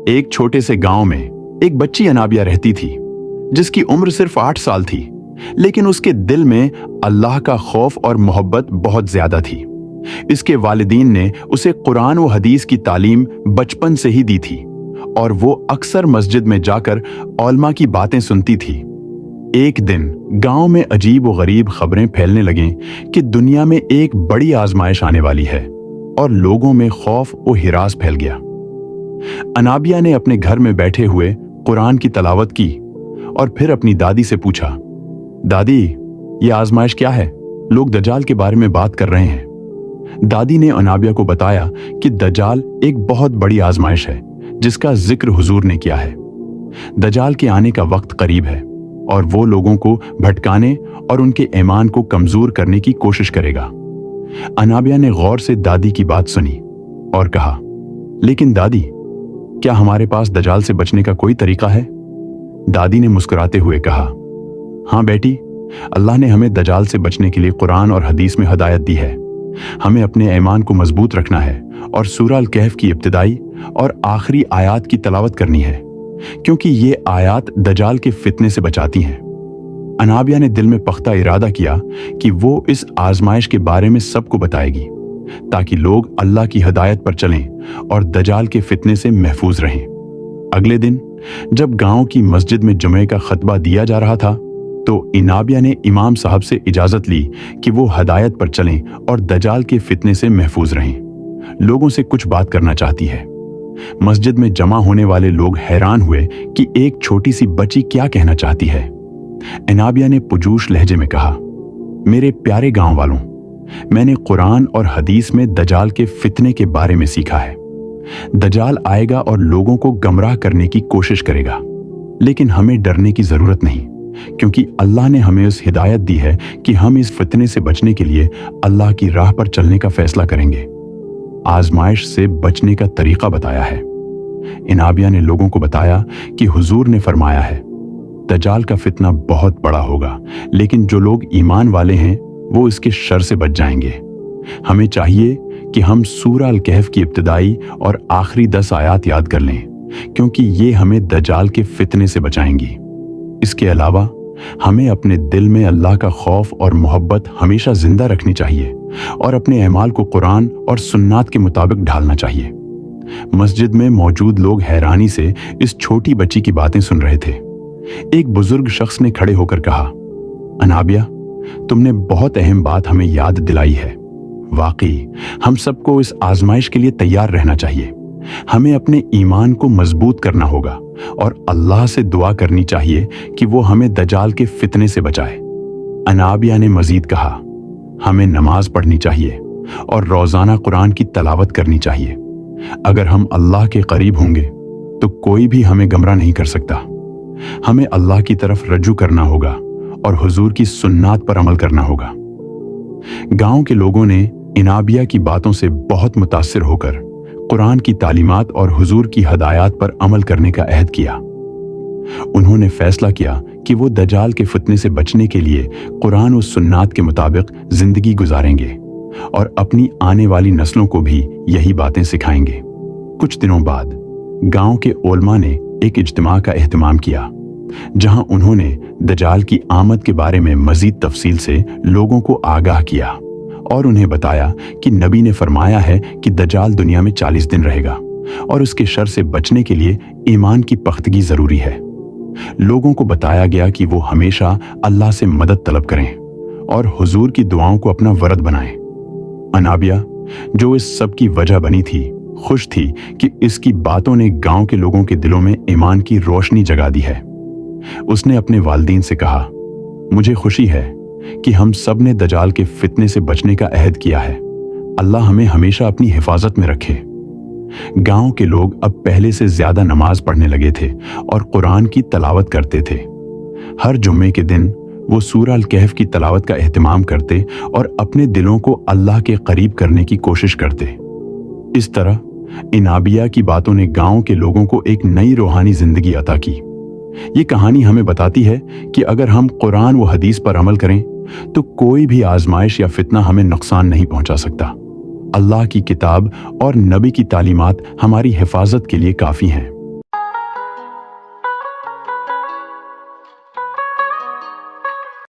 एक छोटे से गांव में एक बच्ची अनाबिया रहती थी, जिसकी उम्र सिर्फ 8 साल थी, लेकिन उसके दिल में अल्लाह का खौफ और मोहब्बत बहुत ज्यादा थी। इसके वालिदीन ने उसे कुरान व हदीस की तालीम बचपन से ही दी थी और वो अक्सर मस्जिद में जाकर औलमा की बातें सुनती थी। एक दिन गांव में अजीब व गरीब खबरें फैलने लगीं कि दुनिया में एक बड़ी आजमाइश आने वाली है और लोगों में खौफ व हिरास फैल गया। अनाबिया ने अपने घर में बैठे हुए कुरान की तलावत की और फिर अपनी दादी से पूछा, दादी, ये आजमाइश क्या है? लोग दज्जाल के बारे में बात कर रहे हैं। दादी ने अनाबिया को बताया कि दज्जाल एक बहुत बड़ी आजमाइश है जिसका जिक्र हुजूर ने किया है। दज्जाल के आने का वक्त करीब है और वो लोगों को भटकाने और उनके ईमान को कमजोर करने की कोशिश करेगा। अनाबिया ने गौर से दादी की बात सुनी और कहा, लेकिन दादी, क्या हमारे पास दज्जाल से बचने का कोई तरीका है? दादी ने मुस्कुराते हुए कहा, हाँ बेटी, अल्लाह ने हमें दज्जाल से बचने के लिए कुरान और हदीस में हिदायत दी है। हमें अपने ईमान को मजबूत रखना है और सूरह अल कहफ की इब्तिदाई और आखिरी आयात की तलावत करनी है, क्योंकि ये आयात दज्जाल के फितने से बचाती हैं। अनाबिया ने दिल में पख्ता इरादा किया कि वो इस आजमाइश के बारे में सबको बताएगी, ताकि लोग अल्लाह की हिदायत पर चलें और दज्जाल के फितने से महफूज रहें। अगले दिन जब गांव की मस्जिद में जुमे का खतबा दिया जा रहा था, तो अनाबिया ने इमाम साहब से इजाजत ली कि वो हिदायत पर चलें और दज्जाल के फितने से महफूज रहें। लोगों से कुछ बात करना चाहती है। मस्जिद में जमा होने वाले लोग हैरान हुए कि एक छोटी सी बच्ची क्या कहना चाहती है। अनाबिया ने पुजूश लहजे में कहा, मेरे प्यारे गांव वालों, मैंने कुरान और हदीस में दज्जाल के फितने के बारे में सीखा है। दज्जाल आएगा और लोगों को गमराह करने की कोशिश करेगा, लेकिन हमें डरने की जरूरत नहीं, क्योंकि अल्लाह ने हमें उस हिदायत दी है कि हम इस फितने से बचने के लिए अल्लाह की राह पर चलने का फैसला करेंगे। आजमाइश से बचने का तरीका बताया है। अनाबिया ने लोगों को बताया कि हुजूर ने फरमाया है, दज्जाल का फितना बहुत बड़ा होगा, लेकिन जो लोग ईमान वाले हैं वो इसके शर से बच जाएंगे। हमें चाहिए कि हम सूरह अल कहफ की इब्तिदाई और आखिरी 10 आयात याद कर लें, क्योंकि ये हमें दज्जाल के फितने से बचाएंगी। इसके अलावा हमें अपने दिल में अल्लाह का खौफ और मोहब्बत हमेशा जिंदा रखनी चाहिए और अपने अमाल को कुरान और सुन्नात के मुताबिक ढालना चाहिए। मस्जिद में मौजूद लोग हैरानी से इस छोटी बच्ची की बातें सुन रहे थे। एक बुजुर्ग शख्स ने खड़े होकर कहा, अनाबिया, तुमने बहुत अहम बात हमें याद दिलाई है। वाकई हम सबको इस आजमाइश के लिए तैयार रहना चाहिए। हमें अपने ईमान को मजबूत करना होगा और अल्लाह से दुआ करनी चाहिए कि वो हमें दज्जाल के फितने से बचाए। अनाबिया ने मजीद कहा, हमें नमाज पढ़नी चाहिए और रोजाना कुरान की तलावत करनी चाहिए। अगर हम अल्लाह के करीब होंगे तो कोई भी हमें गमराह नहीं कर सकता। हमें अल्लाह की तरफ रजू करना होगा और हुजूर की सुन्नात पर अमल करना होगा। गांव के लोगों ने अनाबिया की बातों से बहुत मुतासिर होकर कुरान की तालीमात और हुजूर की हदायत पर अमल करने का अहद किया। उन्होंने फैसला किया कि वो दज्जाल के फितने से बचने के लिए कुरान और सुन्नात के मुताबिक जिंदगी गुजारेंगे और अपनी आने वाली नस्लों को भी यही बातें सिखाएंगे। कुछ दिनों बाद गांव के उलमा ने एक इज्तिमा का एहतमाम किया, जहां उन्होंने दज्जाल की आमद के बारे में मजीद तफसील से लोगों को आगाह किया और उन्हें बताया कि नबी ने फरमाया है कि दज्जाल दुनिया में 40 दिन रहेगा और उसके शर से बचने के लिए ईमान की पख्तगी जरूरी है। लोगों को बताया गया कि वो हमेशा अल्लाह से मदद तलब करें और हुजूर की दुआओं को अपना वरद बनाएं। अनाबिया, जो इस सब की वजह बनी थी, खुश थी कि इसकी बातों ने गांव के लोगों के दिलों में ईमान की रोशनी जगा दी है। उसने अपने वालिदीन से कहा, मुझे खुशी है कि हम सब ने दज्जाल के फितने से बचने का अहद किया है। अल्लाह हमें हमेशा अपनी हिफाजत में रखे। गांव के लोग अब पहले से ज्यादा नमाज पढ़ने लगे थे और कुरान की तलावत करते थे। हर जुम्मे के दिन वो सूरह अल कहफ की तलावत का एहतमाम करते और अपने दिलों को अल्लाह के करीब करने की कोशिश करते। इस तरह अनाबिया की बातों ने गांव के लोगों को एक नई रूहानी जिंदगी अता की। ये कहानी हमें बताती है कि अगर हम कुरान व हदीस पर अमल करें तो कोई भी आजमाइश या फितना हमें नुकसान नहीं पहुंचा सकता। अल्लाह की किताब और नबी की तालीमात हमारी हिफाजत के लिए काफी हैं।